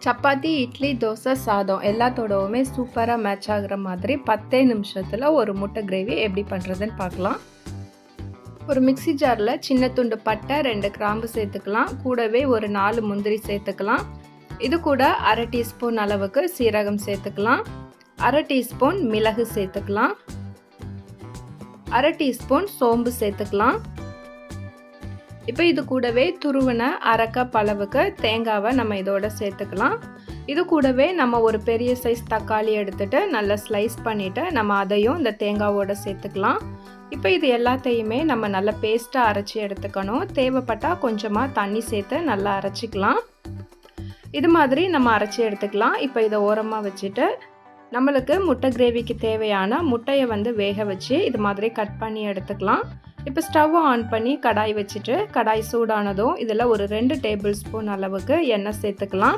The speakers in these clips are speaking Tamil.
சப்பாத்தி, இட்லி, தோசை, சாதம் எல்லாத்தோடவுமே சூப்பராக மேட்ச் ஆகுற மாதிரி 10 நிமிஷத்தில் ஒரு முட்டை கிரேவி எப்படி பண்ணுறதுன்னு பார்க்கலாம். ஒரு மிக்ஸி ஜாரில் சின்ன துண்டு பட்டை, 2 கிராம்பு சேர்த்துக்கலாம். கூடவே ஒரு 4 முந்திரி சேர்த்துக்கலாம். இது கூட அரை டீஸ்பூன் அளவுக்கு சீரகம் சேர்த்துக்கலாம். அரை டீஸ்பூன் மிளகு சேர்த்துக்கலாம். அரை டீஸ்பூன் சோம்பு சேர்த்துக்கலாம். இப்போ இது கூடவே துருவின அரை கப் அளவுக்கு தேங்காவை நம்ம இதோட சேர்த்துக்கலாம். இது கூடவே நம்ம ஒரு பெரிய சைஸ் தக்காளி எடுத்துட்டு நல்லா ஸ்லைஸ் பண்ணிவிட்டு நம்ம அதையும் இந்த தேங்காவோட சேர்த்துக்கலாம். இப்போ இது எல்லாத்தையுமே நம்ம நல்லா பேஸ்ட்டாக அரைச்சி எடுத்துக்கணும். தேவைப்பட்டால் கொஞ்சமாக தண்ணி சேர்த்து நல்லா அரைச்சிக்கலாம். இது மாதிரி நம்ம அரைச்சி எடுத்துக்கலாம். இப்போ இதை ஓரமாக வச்சுட்டு நம்மளுக்கு முட்டை கிரேவிக்கு தேவையான முட்டையை வேக வச்சு இது மாதிரி கட் பண்ணி எடுத்துக்கலாம். இப்போ ஸ்டவ்வை ஆன் பண்ணி கடாய் வச்சுட்டு கடாய் சூடானதும் இதில் ஒரு 2 டேபிள் ஸ்பூன் அளவுக்கு எண்ணெய் சேர்த்துக்கலாம்.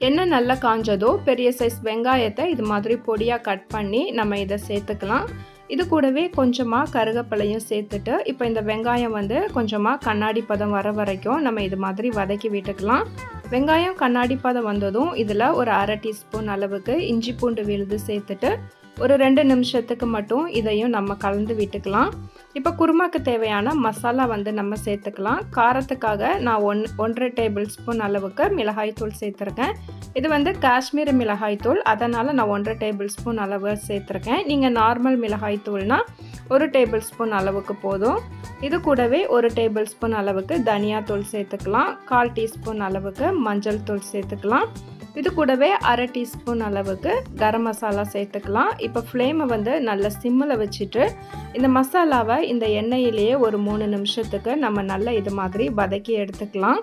எண்ணெய் நல்லா காஞ்சதும் பெரிய சைஸ் வெங்காயத்தை இது மாதிரி பொடியாக கட் பண்ணி நம்ம இதை சேர்த்துக்கலாம். இது கூடவே கொஞ்சமாக கருவேப்பிலையும் சேர்த்துட்டு இப்போ இந்த வெங்காயம் கொஞ்சமாக கண்ணாடி பதம் வர வரைக்கும் நம்ம இது மாதிரி வதக்கி விட்டுக்கலாம். வெங்காயம் கண்ணாடி பதம் வந்ததும் இதில் ஒரு அரை டீஸ்பூன் அளவுக்கு இஞ்சி பூண்டு விழுது சேர்த்துட்டு ஒரு 2 நிமிஷத்துக்கு மட்டும் இதையும் நம்ம கலந்து விட்டுக்கலாம். இப்போ குருமாக்கு தேவையான மசாலா நம்ம சேர்த்துக்கலாம். காரத்துக்காக நான் 1.5 டேபிள் ஸ்பூன் அளவுக்கு மிளகாய் தூள் சேர்த்துருக்கேன். இது காஷ்மீரி மிளகாய் தூள், அதனால் நான் 1.5 டேபிள் ஸ்பூன் அளவு சேர்த்துருக்கேன். நீங்கள் நார்மல் மிளகாய் தூள்னால் 1 டேபிள் ஸ்பூன் அளவுக்கு போதும். இது கூடவே 1 டேபிள் ஸ்பூன் அளவுக்கு தனியா தூள் சேர்த்துக்கலாம். 1/4 டீஸ்பூன் அளவுக்கு மஞ்சள் தூள் சேர்த்துக்கலாம். இது கூடவே அரை டீஸ்பூன் அளவுக்கு கரம் மசாலா சேர்த்துக்கலாம். இப்போ ஃப்ளேமை நல்ல சிம்மில் வச்சுட்டு இந்த மசாலாவை இந்த எண்ணெயிலேயே ஒரு 3 நிமிஷத்துக்கு நம்ம நல்லா இது மாதிரி வதக்கி எடுத்துக்கலாம்.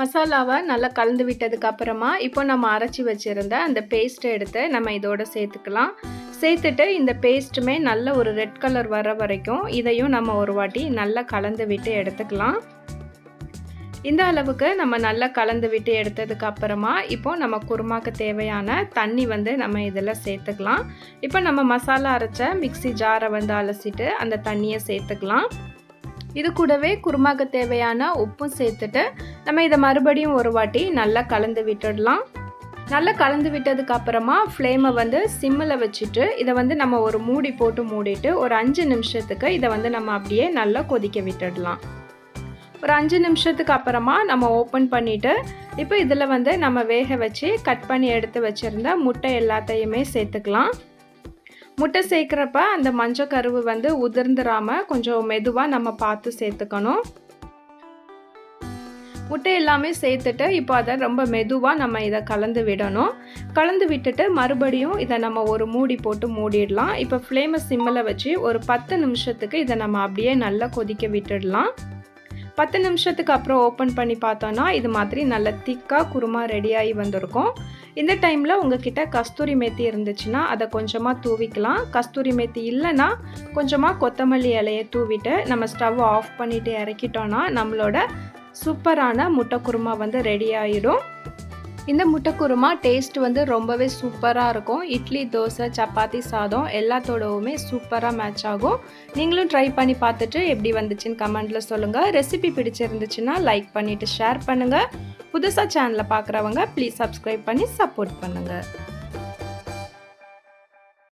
மசாலாவை நல்லா கலந்து விட்டதுக்கு அப்புறமா இப்போ நம்ம அரைச்சி வச்சுருந்த அந்த பேஸ்ட்டை எடுத்து நம்ம இதோட சேர்த்துக்கலாம். சேர்த்துட்டு இந்த பேஸ்ட்டுமே நல்ல ஒரு ரெட் கலர் வர வரைக்கும் இதையும் நம்ம ஒரு வாட்டி நல்லா கலந்து விட்டு எடுத்துக்கலாம். இந்த அளவுக்கு நம்ம நல்லா கலந்து விட்டு எடுத்ததுக்கு அப்புறமா இப்போ நம்ம குருமாக்கு தேவையான தண்ணி நம்ம இதில் சேர்த்துக்கலாம். இப்போ நம்ம மசாலா அரைச்ச மிக்ஸி ஜாரை அலசிட்டு அந்த தண்ணியை சேர்த்துக்கலாம். இது கூடவே குருமாக்கு தேவையான உப்பும் சேர்த்துட்டு நம்ம இதை மறுபடியும் ஒரு வாட்டி நல்லா கலந்து விட்டுடலாம். நல்லா கலந்து விட்டதுக்கு அப்புறமா ஃப்ளேமை சிம்மில் வச்சுட்டு இதை நம்ம ஒரு மூடி போட்டு மூடிட்டு ஒரு 5 நிமிஷத்துக்கு இதை நம்ம அப்படியே நல்லா கொதிக்க விட்டுடலாம். ஒரு 5 நிமிஷத்துக்கு அப்புறமா நம்ம ஓப்பன் பண்ணிவிட்டு இப்போ இதில் நம்ம வேக வச்சு கட் பண்ணி எடுத்து வச்சுருந்த முட்டை எல்லாத்தையுமே சேர்த்துக்கலாம். முட்டை சேர்க்குறப்ப அந்த மஞ்சள் கருவு உதிர்ந்துடாமல் கொஞ்சம் மெதுவாக நம்ம பார்த்து சேர்த்துக்கணும். முட்டை எல்லாமே சேர்த்துட்டு இப்போ அதை ரொம்ப மெதுவாக நம்ம இதை கலந்து விடணும். கலந்து விட்டுட்டு மறுபடியும் இதை நம்ம ஒரு மூடி போட்டு மூடிடலாம். இப்போ ஃப்ளேமை சிம்மில் வச்சு ஒரு 10 நிமிஷத்துக்கு இதை நம்ம அப்படியே நல்லா கொதிக்க விட்டுடலாம். 10 நிமிஷத்துக்கு அப்புறம் ஓப்பன் பண்ணி பார்த்தோன்னா இது மாதிரி நல்ல திக்காக குருமா ரெடியாகி வந்திருக்கும். இந்த டைமில் உங்ககிட்ட கஸ்தூரி மேத்தி இருந்துச்சுன்னா அதை கொஞ்சமாக தூவிக்கலாம். கஸ்தூரி மேத்தி இல்லைன்னா கொஞ்சமாக கொத்தமல்லி இலையை தூவிட்டு நம்ம ஸ்டவ் ஆஃப் பண்ணிவிட்டு இறக்கிட்டோன்னா நம்மளோட சூப்பரான முட்டை குருமா ரெடி ஆகிடும். இந்த முட்டை குருமா டேஸ்ட் ரொம்பவே சூப்பராக இருக்கும். இட்லி, தோசை, சப்பாத்தி, சாதம் எல்லாத்தோடவுமே சூப்பராக மேட்ச் ஆகும். நீங்களும் ட்ரை பண்ணி பார்த்துட்டு எப்படி வந்துச்சுன்னு கமெண்ட்டில் சொல்லுங்கள். ரெசிபி பிடிச்சிருந்துச்சுன்னா லைக் பண்ணிவிட்டு ஷேர் பண்ணுங்கள். புதுசாக சேனலை பார்க்குறவங்க ப்ளீஸ் சப்ஸ்கிரைப் பண்ணி சப்போர்ட் பண்ணுங்கள்.